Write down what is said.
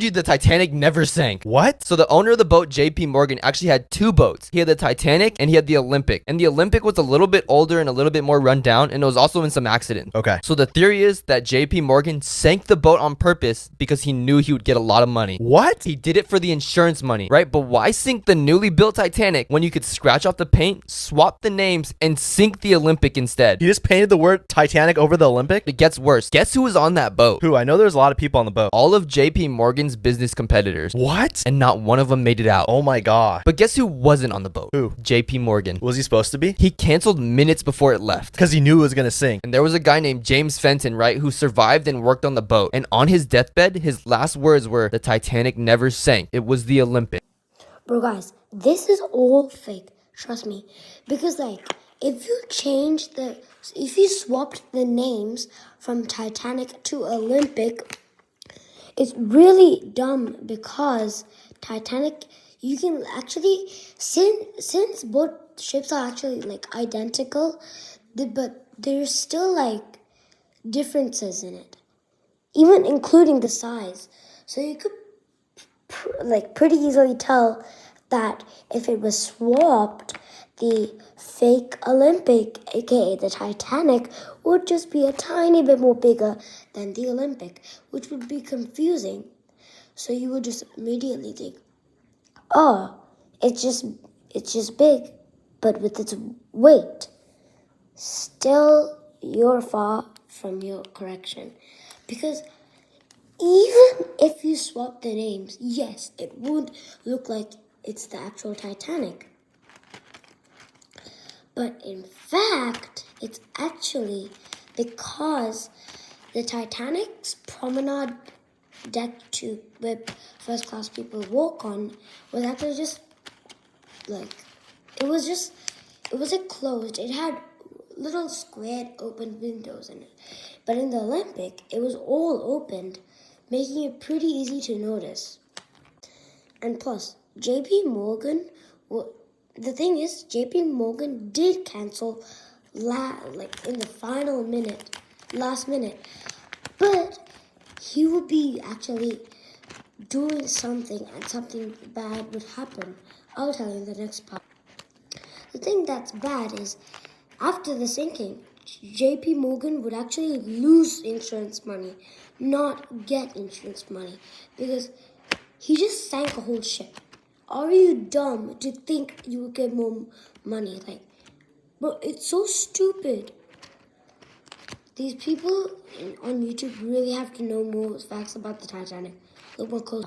you the Titanic never sank. What? So the owner of the boat, JP Morgan, actually had two boats. He had the Titanic and he had the Olympic. And the Olympic was a little bit older and a little bit more run down, and it was also in some accidents. Okay. So the theory is that JP Morgan sank the boat on purpose because he knew he would get a lot of money. What? He did it for the insurance money, right? But why sink the newly built Titanic when you could scratch off the paint, swap the names, and sink the Olympic instead? He just painted the word Titanic over the Olympic? It gets worse. Guess who was on that boat? Who? I know there's a lot of people on the boat. All of JP Morgan's business competitors. What? And not one of them made it out. Oh my god. But guess who wasn't on the boat? Who? JP Morgan. Was he supposed to be? He canceled minutes before it left. Because he knew it was gonna sink. And there was a guy named James Fenton, right, who survived and worked on the boat. And on his deathbed, his last words were, "The Titanic never sank. It was the Olympic." Bro, guys, this is all fake. Trust me. Because, if you swapped the names from Titanic to Olympic, it's really dumb because Titanic, you can actually, since both ships are actually, identical, but there's still, differences in it. Even including the size. So you could pretty easily tell that if it was swapped, the fake Olympic, aka the Titanic, would just be a tiny bit more bigger than the Olympic, which would be confusing. So you would just immediately think, oh, it's just big, but with its weight. Still, you're far from your correction. Because even if you swap the names, yes, it would look like it's the actual Titanic. But in fact, it's actually because the Titanic's promenade deck where first class people walk on was actually it wasn't closed. It had little squared open windows in it. But in the Olympic, it was all opened, making it pretty easy to notice. And plus, JP Morgan, the thing is, JP Morgan did cancel in the last minute. But he would be actually doing something and something bad would happen. I'll tell you in the next part. The thing that's bad is, after the sinking, JP Morgan would actually lose insurance money, not get insurance money, because he just sank a whole ship. Are you dumb to think you would get more money? Bro, it's so stupid. These people on YouTube really have to know more facts about the Titanic. Look more close.